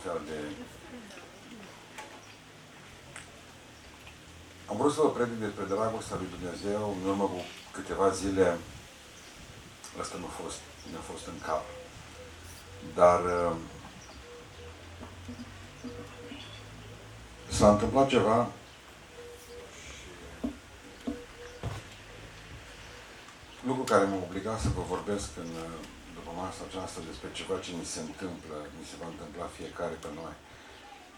fel de... Am vrut să vă predic despre dragostea lui Dumnezeu în urmă cu câteva zile. Asta mi-a fost în cap. Dar s-a întâmplat ceva și lucru care m-a obligat să vă vorbesc după masa aceasta despre ceva ce ni se întâmplă, ni se va întâmpla fiecare pe noi.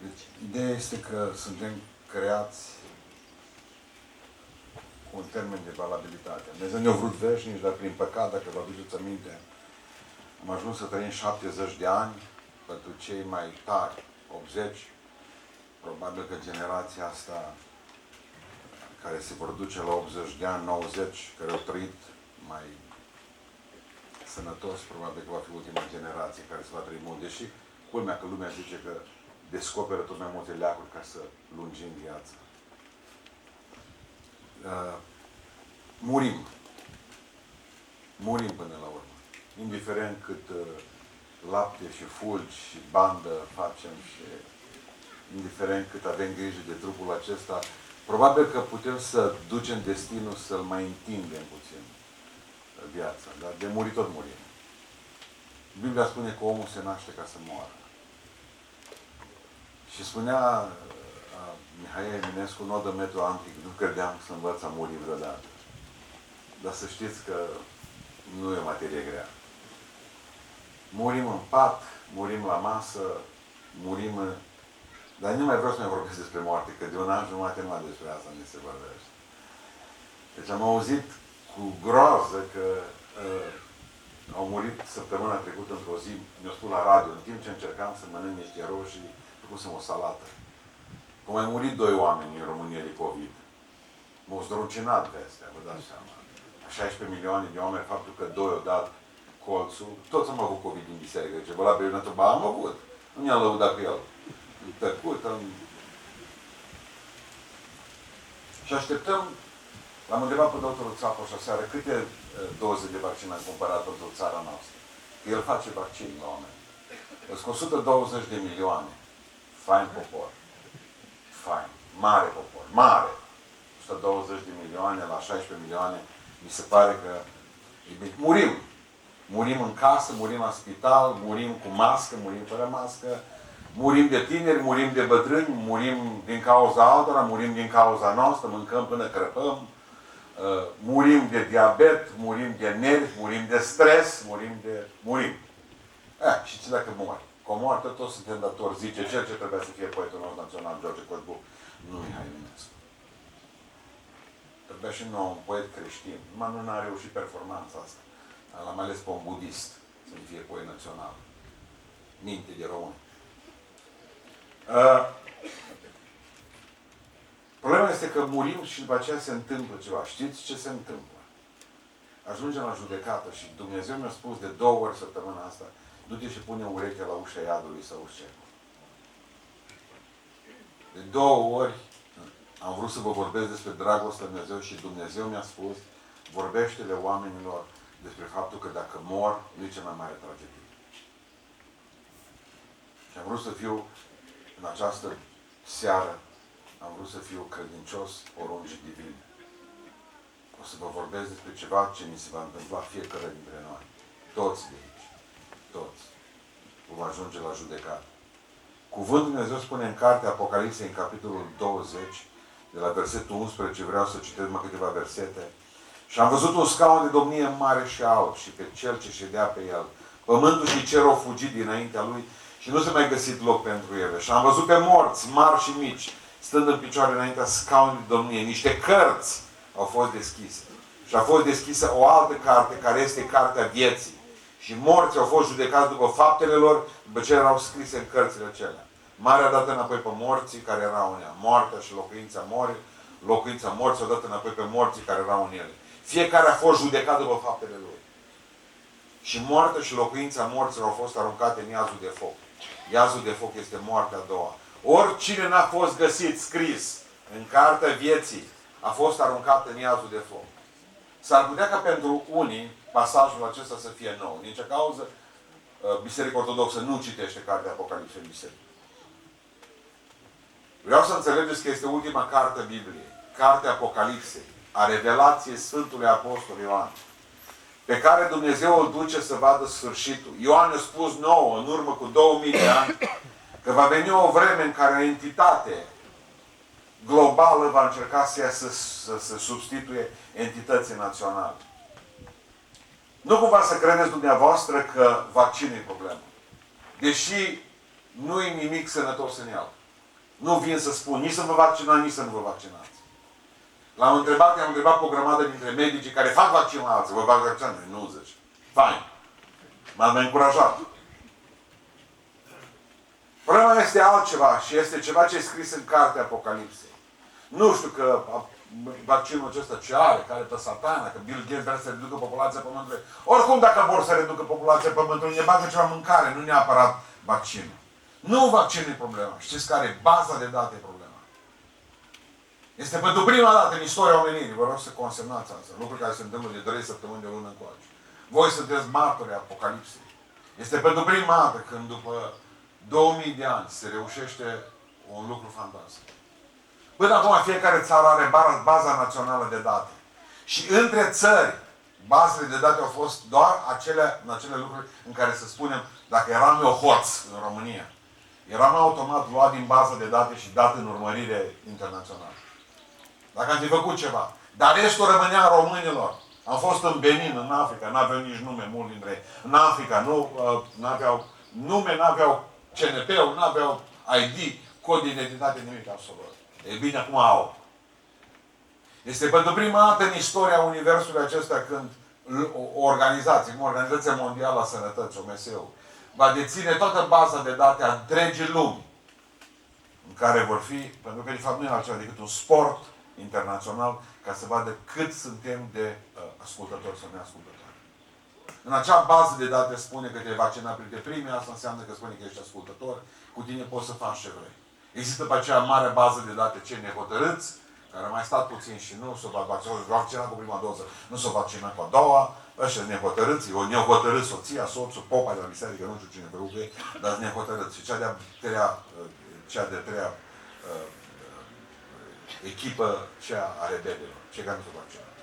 Deci, ideea este că suntem creați cu un termen de valabilitate. Dumnezeu ne-a vrut veșnici, dar prin păcat, dacă vă aduceți aminte, am ajuns să trăim 70 de ani, pentru cei mai tari, 80. Probabil că generația asta, care se vor duce la 80 de ani, 90, care au trăit mai sănătos, probabil că va fi ultima generație care se va trăi mult. Deși, culmea că lumea zice că descoperă tot mai multe leacuri ca să lungim viața. Murim. Murim până la urmă. Indiferent cât lapte și fulgi și bandă facem și indiferent cât avem grijă de trupul acesta, probabil că putem să ducem destinul să-l mai întindem puțin viața. Dar de murit tot murim. Biblia spune că omul se naște ca să moară. Și spunea Mihai Eminescu, nu de metru antic, nu credeam să învăț a muri vreodată. Dar să știți că nu e materie grea. Murim în pat, murim la masă, murim în... Dar nu mai vreau să mai vorbesc despre moarte, că de un an jumate numai despre asta ne se vorbește. Deci am auzit cu groază că au murit săptămâna trecută într-o zi, mi-au spus la radio, în timp ce încercam să mănânc niște roșii, făcusem o salată. Cum au murit 2 oameni în România de COVID. M-au zdruncinat vestea, vă dați seama. 16 milioane de oameni, faptul că 2 au dat colțul, toți am avut COVID din biserică. Zice, bă, la Berinatul, ba, am avut. Nu mi-am lăudat cu el. Tăcut, Și așteptăm, l-am întrebat pe doctorul Țapoș aseară câte doze de vaccin am cumpărat pentru țara noastră. Că el face vaccin la oameni. Sunt 120 de milioane. Fain popor. Fain. Mare popor. Mare. 120 de milioane la 16 milioane. Mi se pare că murim. Murim în casă, murim la spital, murim cu mască, murim fără mască. Murim de tineri, murim de bătrâni, murim din cauza altora, murim din cauza noastră, mâncăm până crăpăm, murim de diabet, murim de nervi, murim de stres, murim. Și ce dacă mori? Cu o moarte toți suntem datori, zice cel ce trebuia să fie poetul nostru național, George Coșbuc, nu Mihai Eminescu. Trebuia și nou un poet creștin, numai nu n-a reușit performanța asta. L-am ales pe un budist să fie poet național. Minte de român. Problema este că murim și după aceea se întâmplă ceva. Știți ce se întâmplă? Ajungem la judecată și Dumnezeu mi-a spus de 2 ori săptămâna asta, du-te și pune urechea la ușa iadului să auzi ceva. De 2 ori am vrut să vă vorbesc despre dragostea lui Dumnezeu și Dumnezeu mi-a spus, vorbește-le oamenilor despre faptul că dacă mor, nu e cea mai mare tragedie. Și am vrut să fiu în această seară, am vrut să fiu credincios, porunci divin. O să vă vorbesc despre ceva ce ni se va întâmpla fiecare dintre noi. Toți de aici. Toți. Vom ajunge la judecată. Cuvântul Dumnezeu spune în cartea Apocalipsei, în capitolul 20, de la versetul 11, vreau să citesc numai câteva versete. Și am văzut un scaun de domnie mare și alb și pe cel ce ședea pe el. Pământul și cerul au fugit dinaintea lui și nu s-a mai găsit loc pentru ele. Și am văzut pe morți, mari și mici, stând în picioare înaintea scaunului de domnie. Niște cărți au fost deschise. Și a fost deschisă o altă carte, care este cartea vieții. Și morții au fost judecați după faptele lor, după ce erau scrise în cărțile acelea. Marea a dat înapoi pe morții care erau în ea. Moartea și locuința morții au dat înapoi pe morții care erau în ele. Fiecare a fost judecat după faptele lui. Și moartea și locuința morților au fost aruncate în iazul de foc. Iazul de foc este moartea a doua. Oricine n-a fost găsit scris în cartea vieții a fost aruncat în iazul de foc. S-ar putea ca pentru unii pasajul acesta să fie nou. Din ce cauză Biserica Ortodoxă nu citește cartea Apocalipsei în biserică. Vreau să înțelegeți că este ultima carte a Bibliei. Cartea Apocalipsei, a revelației Sfântului Apostol Ioan, pe care Dumnezeu îl duce să vadă sfârșitul. Ioan a spus nouă, în urmă cu 2000 de ani, că va veni o vreme în care o entitate globală va încerca să substituie entității naționale. Nu cumva să credeți dumneavoastră că vaccinul e problema. Deși nu e nimic sănătos în el. Nu vin să spun nici să vă vaccinați, nici să nu vă vaccinați. L-am întrebat, i-am întrebat pe o grămadă dintre medicii care fac vaccinul alții. Vă fac vaccinul? Nu, zice. Fain. M-am încurajat. Problema este altceva și este ceva ce e scris în cartea Apocalipsei. Nu știu că vaccinul acesta ce are, care pe satana, că Bill Gates vrea să reducă populația Pământului. Oricum, dacă vor să reducă populația Pământului, ne bagă ceva mâncare, nu neapărat vaccinul. Nu vaccinul e problema. Știți care e? Baza de date e problema. Este pentru prima dată în istoria omenirii, vă rog să consemnați asta, lucruri care se întâmplă de 3 săptămâni de lună încoace. Voi sunteți martori Apocalipsei. Este pentru prima dată când după 2000 de ani se reușește un lucru fantastic. Până acum fiecare țară are baza națională de date. Și între țări, bazele de date au fost doar acele lucruri în care să spunem, dacă eram eu hoț în România, eram automat luat din bază de date și dat în urmărire internațională. Dacă am fi făcut ceva. Dar restul rămânea românilor. Am fost în Benin, în Africa, n-aveau nici nume mulți dintre ei. În Africa n-aveau nume, n-aveau CNP-ul, n-aveau ID, cod de identitate, nimic absolut. E bine, acum au. Este pentru prima dată în istoria Universului acesta când o organizație, cum Organizația Mondială a Sănătății, OMS-ul, va deține toată baza de date a întregii lumi, în care vor fi, pentru că de fapt nu e altceva decât un sport internațional, ca să vadă cât suntem de ascultători sau neascultători. În acea bază de date spune că te vaccina printre primii, asta înseamnă că spune că ești ascultător, cu tine poți să faci ce vrei. Există pe aceea mare bază de date cei nehotărâți, care au mai stat puțin și nu s-au vaccinat cu prima doză, nu s-au vaccinat cu a doua, ăștia nehotărâți, o nehotărât soția, soțul, popa de la biserică, nu știu cine vreau că e, dar sunt nehotărâți. Și cea de-a treia echipă, cea a rebelilor, cei care nu s-au vaccinat.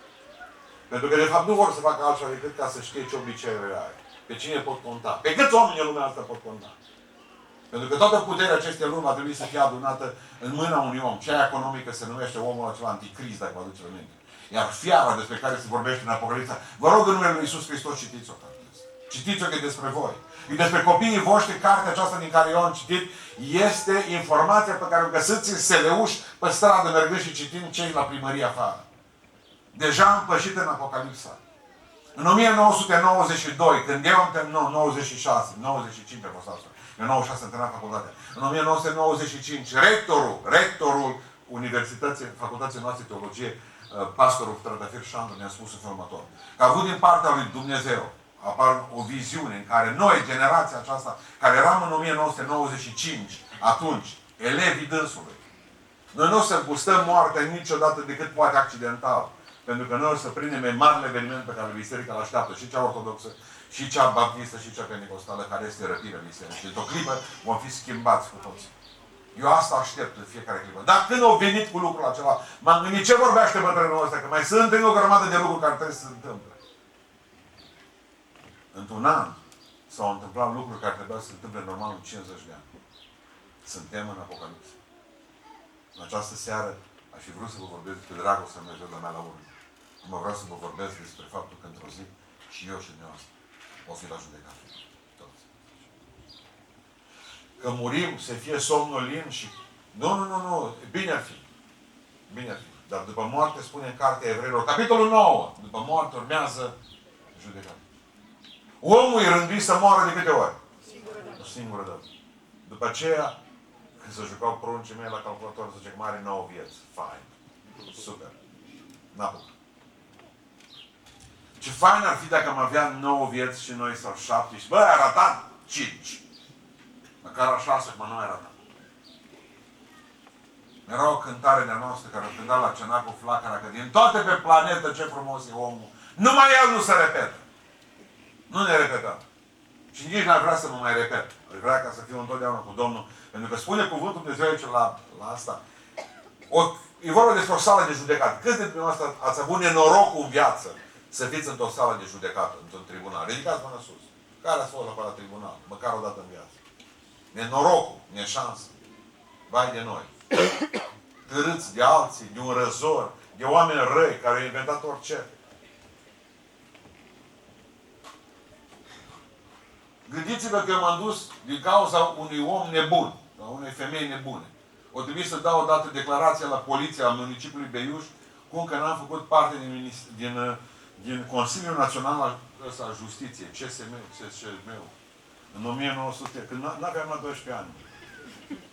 Pentru că, de fapt, nu vor să facă altceva decât ca să știe ce obiceiuri are. Pe cine pot conta. Pe câți oameni în lumea asta pot conta. Pentru că toată puterea acestei lumi va trebui să fie adunată în mâna unui om. Cea economică se numește omul acela anticrist, dacă vă aduceți aminte. Iar fiara despre care se vorbește în Apocalipsa, vă rog în numele Lui Iisus Hristos, citiți-o. Citiți-o că e despre voi. E despre copiii voștri, cartea aceasta din care eu am citit, este informația pe care o găsiți în seleuși pe stradă, mergând și citind cei la primărie afară. Deja am pășit în Apocalipsa. În 1992, când eu am terminat, 96, 95 a fost asta. Eu 96 am terminat facultatea. În 1995, rectorul Universității, Facultății noastre de Teologie, pastorul Trădăfir Șandru, ne-a spus în felul următor. Că a avut din partea lui Dumnezeu apar o viziune în care noi, generația aceasta, care eram în 1995, atunci, elevii dânsului, noi nu o să gustăm moartea niciodată decât poate accidental. Pentru că noi o să prindem marele eveniment pe care biserica îl așteaptă, și cea ortodoxă, și cea baptistă, și cea pentecostală, care este răpirea bisericii. Și într-o clipă vom fi schimbați cu toții. Eu asta aștept în fiecare clipă. Dar când au venit cu lucrul acela, m-am gândit ce vorbește bătrânul ăsta, că mai sunt încă o grămadă de lucruri care trebuie să se întâmple. Într-un an s-au întâmplat lucruri care trebuia să se întâmple normal în 50 de ani. Suntem în Apocalipsă. În această seară aș fi vrut să vă vorbesc despre dragostea Lui Dumnezeu de mea la urmă. Mă vreau să vă vorbesc despre faptul că într-o zi și eu și dumneavoastră o fi la judecată. Toți. Că murim, să fie somnul lin și... Nu. Bine ar fi. Bine ar fi. Dar după moarte spune în Cartea Evreilor, capitolul 9, după moarte urmează judecată. Omul e rânduit să moară de câte ori? O singură dată. După aceea, când se jucau pruncii mei la calculator, zice că mai are 9 vieți. Fain. Super. N-apuc. Ce fain ar fi dacă am avea 9 vieți și noi sau 7 și... Bă, ai ratat 5. Măcar a 6, cum nu ai ratat. Era o cântare de-a noastră care o cânta la cena cu flacăra, că din toate pe planetă ce frumos e omul. Numai el nu se repetă. Nu ne repetăm. Și nici n-ar vrea să mă mai repet. Aș vrea ca să fiu întotdeauna cu Domnul. Pentru că spune cuvântul Dumnezeu aici la asta. E vorba despre o sală de judecată. Câți dintre dumneavoastră ați avut nenorocul în viață să fiți într-o sală de judecată, într-un tribunal? Ridicați mâna sus. Care ați fost la tribunal? Măcar o dată în viață. Nenorocul, neșansă. Vai de noi. Târâți de alții, de un răzor, de oameni răi care au inventat orice. Gândiți-vă că m-am dus din cauza unui om nebun, a unei femei nebune. O trebuie să dau o dată declarația la poliția municipiului Beiuș, cum că n-am făcut parte din Consiliul Național al Justiției, CSM, în 1900, când n-aveam la 12 ani.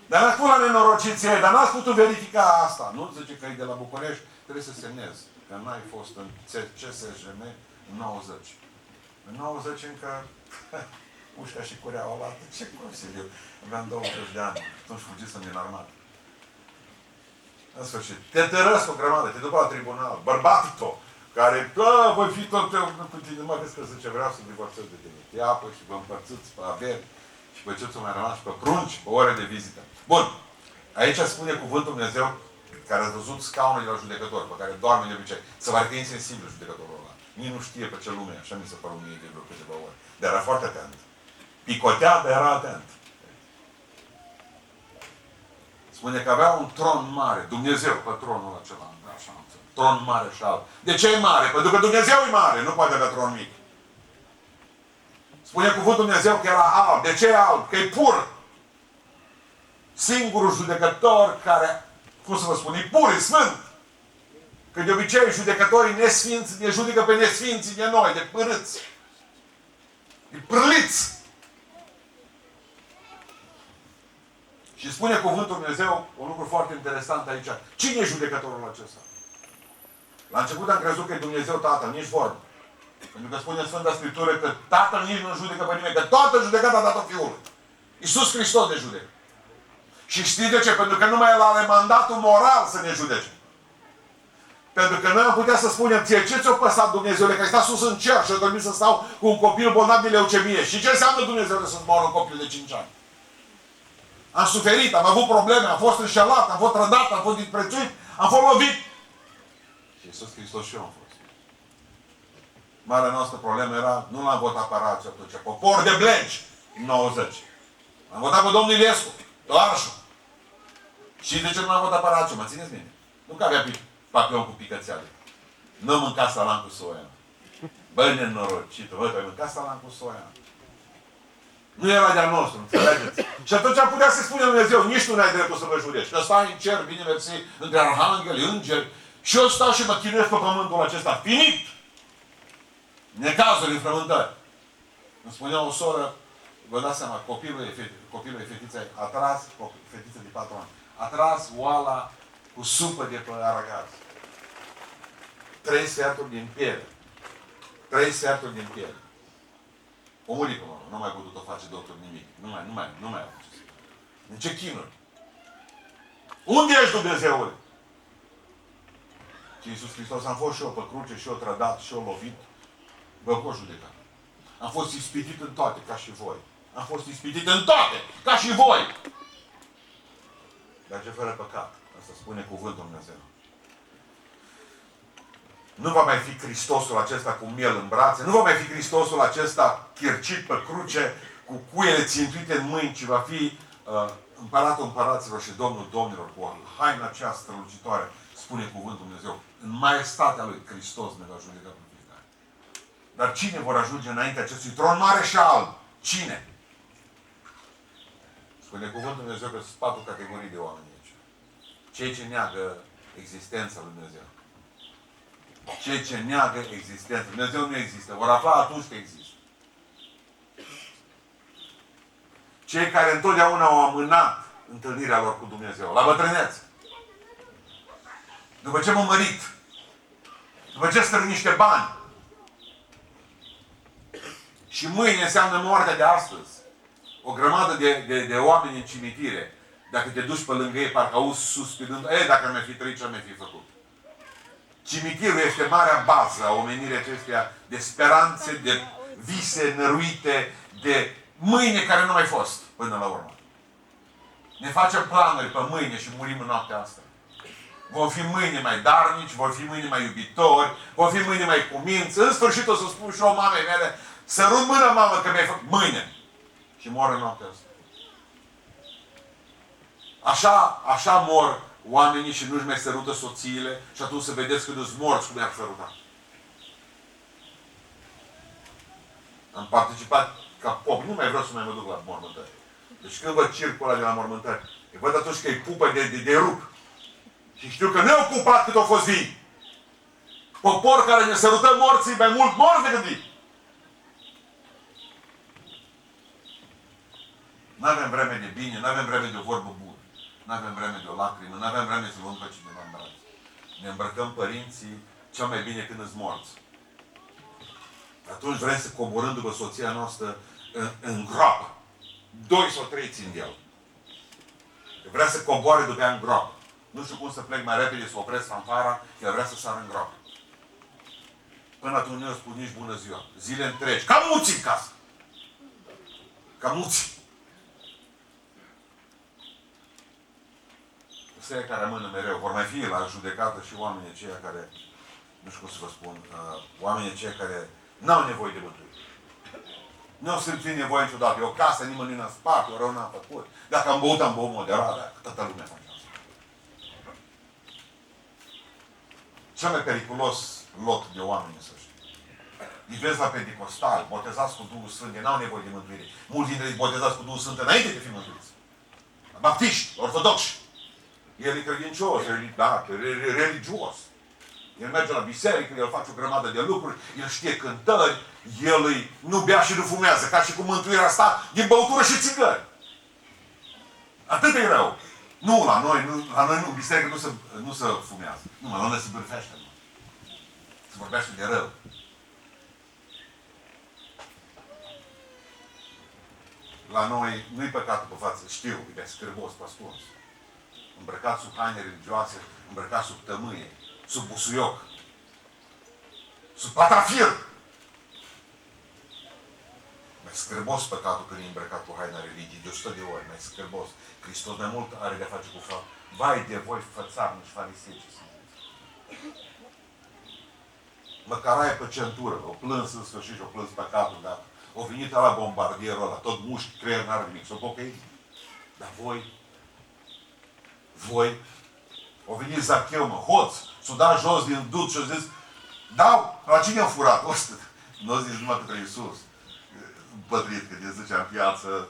Dar n-ați pus la nenorociții ei, dar n-ați putut verifica asta. Nu zice că e de la București, trebuie să semnezi. Că n-ai fost în CSJM în 90. În 90 încă ușca și cureaua la ce consiliu. Aveam 20 de ani. Atunci fugisem din armată. În sfârșit. Te tărăsc o grămadă, te duc la tribunal. Bărbatul care, voi fi tot cu tine, mă vezi că zice, vreau să divorțez de tine. Te apă și vă împărțiți pe averi și pe ce ți-o mai rămas și pe prunci, pe ore de vizită. Bun. Aici spune cuvântul Dumnezeu care a văzut scaunul de la judecător, pe care doarme de obicei. Să vă arătă insensibil judecătorul ăla. Nici nu știe pe ce lume, așa mi se pare mie de vreo câteva ori. Dar era foarte atent. Picotea, dar era atent. Spune că avea un tron mare, Dumnezeu pe tronul acela. Așa, tron mare și alb. De ce e mare? Pentru că Dumnezeu e mare, nu poate avea tron mic. Spune cuvântul Dumnezeu că era alb. De ce e alb? Că e pur. Singurul judecător care, cum să vă spun, e pur, e sfânt. Că de obicei judecătorii nesfinți ne judecă pe nesfinții de noi, de părâți. E prâliți. Și spune cuvântul Dumnezeu un lucru foarte interesant aici. Cine e judecătorul acesta? La început am crezut că e Dumnezeu Tatăl, nici vorbă. Pentru că spune în Sfânta Scriptură că Tatăl nici nu judecă pe nimeni, că toată judecata a dat-o Fiul. Iisus Hristos ne judecă. Și știți de ce? Pentru că numai El are mandatul moral să ne judece. Pentru că noi am putea să spunem, ție, ce ți-a păsat Dumnezeule, că ai stat sus în cer și a dormit să stau cu un copil bolnav de leucemie. Și ce înseamnă Dumnezeule să-ți moară un copil de 5 ani? Am suferit, am avut probleme, am fost înșelat, am fost trădat, am fost disprețuit, am fost lovit. Și Iisus Hristos și eu am fost. Marea noastră problemă era, nu l-am votat pe Rațiu atunci, popor de blenci, în 90. Am votat pe domnul Iliescu, Toarșu. Și de ce nu l-am votat pe Rațiu? Mă țineți bine? Nu că avea papion cu picățeale. Nu mânca salam cu soia. Bă, nenorocită, bă, tu ai mâncat salam cu soia. Nu era de-al nostru, înțelegeți? Și atunci am putea să-i spune Dumnezeu, nici tu n-ai dreptul să mă judești. Că stai în cer, bine mersi, între arhangheli, îngeri. Și eu stau și mă chinuiesc pe pământul acesta. Finit! Necazuri, înfrământări. Îmi spunea o soră, vă dați seama, copilul e fetiței, a tras, fetiță de 4 ani, a tras oala cu supă de pe aragaz. 3 sferturi din piele. 3 sferturi din piele. O muri pe mână. Nu mai putut-o face doctor nimic. Nu mai a putut. În ce chinuri? Unde ești Dumnezeule? Și Iisus Hristos, am fost și eu pe cruce, și eu trădat, și eu lovit. Vă pot judeca. Am fost ispitit în toate, ca și voi. Am fost ispitit în toate, ca și voi. Dar ce fără păcat. Asta spune cuvântul Dumnezeu. Nu va mai fi Hristosul acesta cu miel în brațe, nu va mai fi Hristosul acesta chircit pe cruce, cu cuiele țintuite în mâini, ci va fi împăratul împăraților și Domnul domnilor, cu haina aceea strălucitoare, spune cuvântul Dumnezeu. În maestatea lui Hristos ne va judeca pe fiecare. Dar cine vor ajunge înainte acestui tron mare și alb? Cine? Spune cuvântul Dumnezeu că sunt 4 categorii de oameni aici. Cei ce neagă existența lui Dumnezeu. Cei ce neagă existența. Dumnezeu nu există. Vor afla atunci că există. Cei care întotdeauna au amânat întâlnirea lor cu Dumnezeu. La bătrânețe. După ce m-am mărit. După ce strâng niște bani. Și mâine înseamnă moartea de astăzi. O grămadă de oameni în cimitire. Dacă te duci pe lângă ei, parcă auzi suspinând, dacă mi-ar fi trăit, ce mi-ar fi făcut? Cimitirul este marea bază a omenirii acesteia de speranțe, de vise năruite, de mâine care nu mai fost până la urmă. Ne facem planuri pe mâine și murim în noaptea asta. Vom fi mâine mai darnici, vom fi mâine mai iubitori, vom fi mâine mai cuminți. În sfârșit o să spun și eu mamei mele, sărut mână, mamă, că mi-ai făcut mâine. Și mor în noaptea asta. Așa mor oamenii și nu-și mai sărută soțiile și atunci să vedeți când îți morți cum i-ar săruta. Am participat ca pop, nu mai vreau să mai mă duc la mormântări. Deci când văd circul ăla de la mormântări, îi văd atunci că îi pupă de rup. Și știu că nu e ocupat cât au fost vii. Popor care ne sărută morții mai mult morți decât vii. Nu avem vreme de bine, nu avem vreme de o vorbă bună. Nu avem vreme de o lacrimă, nu avem vreme să luăm pe cineva în braț. Ne îmbrăcăm părinții cel mai bine când îți morți. Atunci vrem să coborâm după soția noastră în groapă. 2 sau 3 țin de el. Vrea să coboare după ea în groapă. Nu știu cum să plec mai repede, să opresc fanfara, el vrea să sară în groapă. Până atunci nu i-o spun nici bună ziua. Zile întregi. Ca muții în casă. Ca muții. Ăsta care rămână mereu. Vor mai fi la judecată și oamenii aceia care, nu știu cum să vă spun, oamenii aceia care n-au nevoie de mântuire. Nu o simți nevoie niciodată. E o casă, nimeni n-a spart, o rău n-a făcut. Dacă am băut moderat, dar toată lumea face asta. Cel mai periculos lot de oameni, să știu. Îi vezi la pentecostal, botezați cu Duhul Sfânt, n-au nevoie de mântuire. Mulți dintre ei botezați cu Duhul Sfânt înainte de fi mântuiți. Baptiști, ortodoxi. El e credincios, religios. El merge la biserică, el face o grămadă de lucruri, el știe cântări, el nu bea și nu fumează, ca și cum mântuirea asta din băutură și țigări. Atât e rău. Nu, la noi nu, biserică nu se fumează. Nu, la noi se bârfește. Se vorbește de rău. La noi nu-i păcatul pe față, știu, e scârbos, pe ascuns. Îmbrăcat sub haine religioase, îmbrăcat sub tămâie, sub busuioc, sub patrafir. Mai scârbos păcatul când e îmbrăcat cu haina religiei, de 100 de ori, mai scârbos. Hristos mai mult are de-a face cu fapt. Vai de voi, fățarni și farisei, ce sunteți. Măcar aia pe centură, o plâns în sfârșit și o plâns păcatul, gata. O venit la bombardierul ăla, tot mușchi, creier, n-are nimic, s-o pocăit. Dar voi, o venit Zacheu, hoț, s-o dat jos din dud și-o zis, dau, la cine am furat? Ostă. Nu o zis numai către Iisus. Pătrit, că de zicea în piață,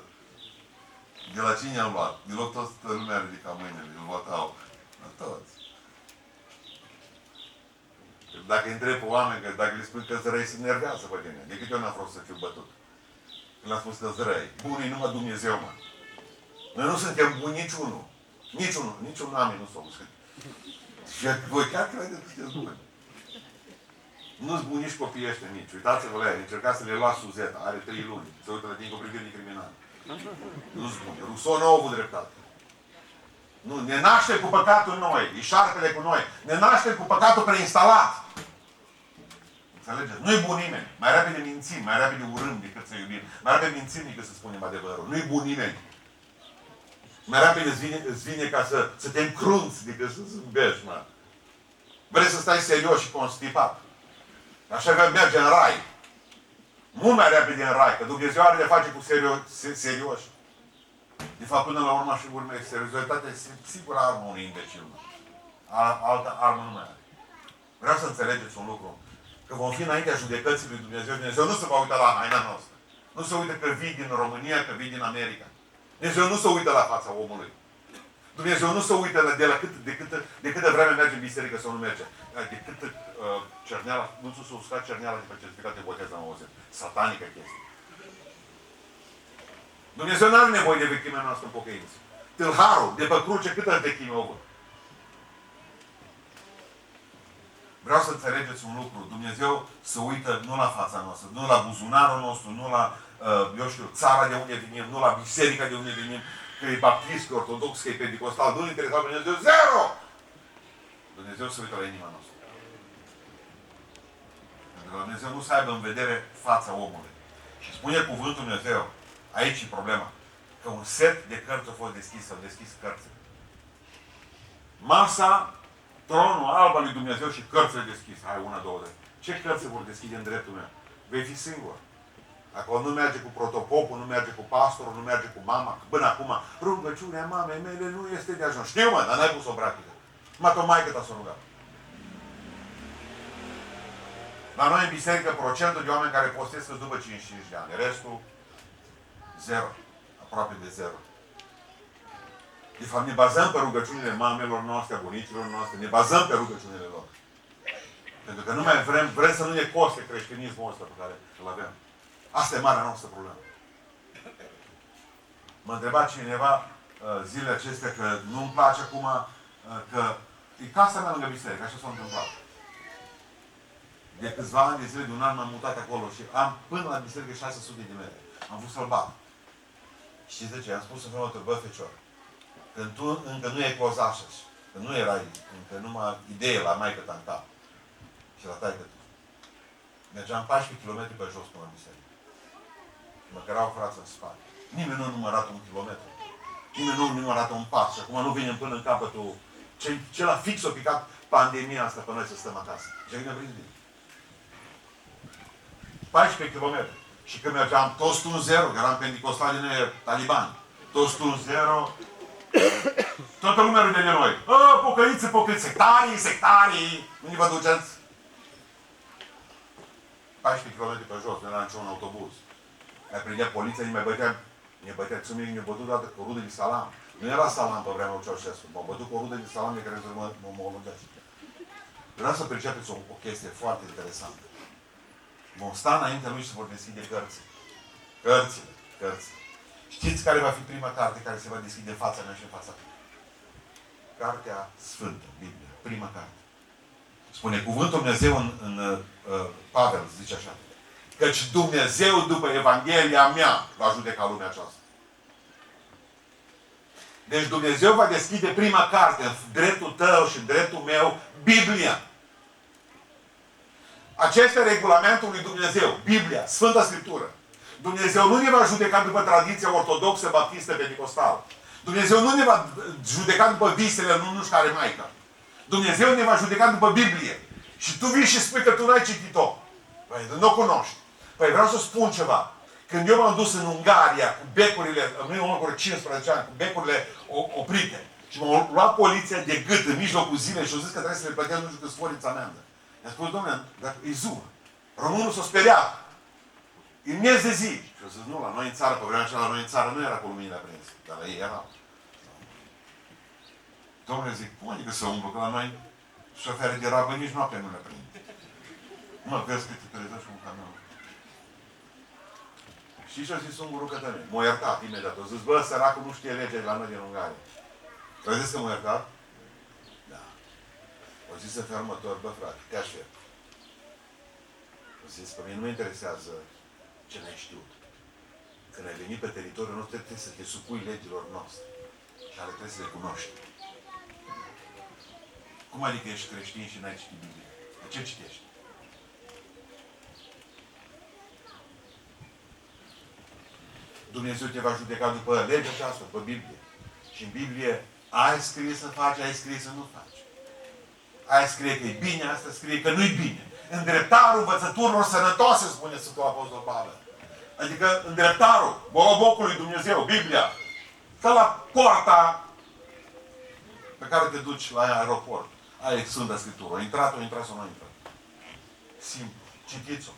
de la cine am luat? Din loc toată lumea ridica mâinile, îl votau. La toți. Dacă îi întreb pe oameni, că dacă le spun că zărăi se nervează pe tine, de câte ori n-am vrut să fiu bătut? Când le-am spus că zărăi, bunii numai Dumnezeu, mă. Noi nu suntem buni niciunul. Niciun oameni nu s-au uscat. Și voi chiar credeți că sunteți buni. Nu-s buni nici copiii ăștia mici. Uitați-vă la ei, încercați să le luați Suzeta, are 3 luni. Se uită la tine cu privire de criminal. Nu-s buni. Rousseau nu a avut dreptate. Nu, ne naștem cu păcatul noi, e șarpele cu noi. Ne naștem cu păcatul preinstalat. Înțelegeți? Nu-i bun nimeni. Mai repede mințim, mai repede urâm decât să iubim. Mai repede mințim decât să spunem adevărul. Nu-i bun nimeni. Mai repede îți vine ca să te încrunți decât să zâmbești, mă. Vrei să stai serios și constipat. Așa că merge în rai. Mult mai repede în rai, că Dumnezeu are de face cu serioși. De fapt, până la urmă și urmă, seriozitatea este sigură armă unui imbecil. Altă armă nu mai are. Vreau să înțelegeți un lucru. Că vom fi înaintea judecății lui Dumnezeu. Dumnezeu nu se va uita la haina noastră. Nu se uită că vii din România, că vii din America. Dumnezeu nu se uită la fața omului. Dumnezeu nu se uită de câtă vreme merge în biserică sau nu merge. De câtă cerneala, nu s-a uscat cerneala după certificat de botez am auzit. Satanică chestie. Dumnezeu nu are nevoie de vechimea noastră în pocăință. Tâlharul, de pe cruce, câtă vechime au avut? Vreau să înțelegeți un lucru. Dumnezeu se uită nu la fața noastră, nu la buzunarul nostru, nu la, eu știu, țara de unde venim, nu la biserica de unde venim, că e baptist, că e ortodox, că e pentecostal. Nu-l interesa pe Dumnezeu, zero! Dumnezeu se uită la inima noastră. Pentru că Dumnezeu nu să aibă în vedere fața omului. Și spune cuvântul Dumnezeu, aici e problema, că un set de cărți a fost deschis, s-au deschis cărțile. Masa, tronul alb al lui Dumnezeu și cărțile deschise. Hai, una, două, trei. Ce cărți vor deschide în dreptul meu? Vei fi singur. Acolo nu merge cu protopopul, nu merge cu pastorul, nu merge cu mama. Că până acum, rugăciunea mamei mele nu este de ajuns. Știu, mă, dar n-ai pus-o în practică. Numai că maică ta s-a rugat. La noi în biserică, procentul de oameni care postesc după 55 de ani. Restul, zero. Aproape de zero. De fapt, ne bazăm pe rugăciunile mamelor noastre, bunicilor noastre, ne bazăm pe rugăciunile lor. Pentru că nu mai vrem să nu ne coste creștinismul ăsta pe care îl avem. Asta e marea noastră problemă. Mă întreba cineva zilele acestea că nu-mi place acum că e casa mea lângă biserică, așa s-a întâmplat. De câțiva ani de zile, de un an m-am mutat acolo și am până la biserică 600 de metri. Am vrut să-l bat. Știți de ce? Am spus în felul ăsta, bă, fecior, când tu încă nu erai cozașăș, când nu erai încă numai idee la maică-ta în cap și la taică-tu. Mergeam 14 km pe jos până la biserică. Mă cărau frață în spate. Nimeni nu a numărat un kilometru. Nimeni nu a numărat un pas. Și acum nu vinem până în capătul. Ce la fix a picat pandemia asta pe noi să stăm acasă. Ce ne prins bine. 14 km. Și când mergeam toți tu în zero, că eram pentecostali din talibani. Toți tu în zero. Toată lumea râde de noi. Pocăiți, pocăiți, sectarii. Unde vă duceți? 14 km pe jos, nu era niciun autobuz. Ne prindea poliția, ne bătea țumic, ne bătut toată cu o rudă de salam. Nu era salam pe vremea lui Ceaușescu. M-au bătut cu o rudă de salam de care mă omologează. Vreau să percepeți o chestie foarte interesantă. Vom sta înaintea lui și se vor deschide cărți. Cărțile. Știți care va fi prima carte care se va deschide în fața mea și în fața mea? Cartea Sfântă, Biblia. Prima carte. Spune cuvântul Dumnezeu în Pavel, zice așa. Căci Dumnezeu, după Evanghelia mea, va judeca lumea aceasta. Deci Dumnezeu va deschide prima carte, în dreptul tău și în dreptul meu, Biblia. Acesta e regulamentul lui Dumnezeu, Biblia, Sfânta Scriptură. Dumnezeu nu ne va judeca după tradiția ortodoxă, baptistă, pentecostală. Dumnezeu nu ne va judeca după visele, nu știu care maică. Dumnezeu ne va judeca după Biblie. Și tu vii și spui că tu n-ai citit-o. Păi, nu o cunoști. Păi vreau să spun ceva. Când eu m-am dus în Ungaria cu becurile, în urmă cu 15 ani, cu becurile oprite, și m-a luat poliția de gât în mijlocul zilei și au zis că trebuie să le plătesc nu știu câți foriți amendă. I-a spus, domnule, dar e ziua. Românul s-a speriat. E miez de zi. Și eu zis, nu, la noi în țară, pe vremea aceea la noi în țară nu era cu luminile aprinse. Dar la ei erau. Domnule, zic, cum adică să umblu? Că la noi șoferii de rabă nici noaptea nu le prind. Mă, vezi că te trezești cu un camion. Și ce-a zis ungurul Cătălin? M-a iertat imediat. A zis, bă, săracul nu știe legea la noi din Ungaria. Vă zis că m-a iertat? Da. O zis în felul următor, bă, frate, te aștept. O zis, pe mine nu mă interesează ce n-ai știut. Când ai venit pe teritoriul nostru, trebuie să te supui legilor noastre. Care trebuie să le cunoști. Cum adică ești creștin și n-ai citit Biblia? De ce citești? Dumnezeu te va judeca după legea aceasta, după Biblie. Și în Biblie ai scris să faci, ai scris să nu faci. Ai scrie că e bine, asta scrie că nu-i bine. Îndreptarul învățăturilor sănătoase, spune Sfântul Apostol Pavel. Adică îndreptarul, borobocul lui Dumnezeu, Biblia. Stă la poarta pe care te duci la aeroport. Aia e Sfânta Scriptură. O intrat sau nu a intrat. Simplu. Citiți-o.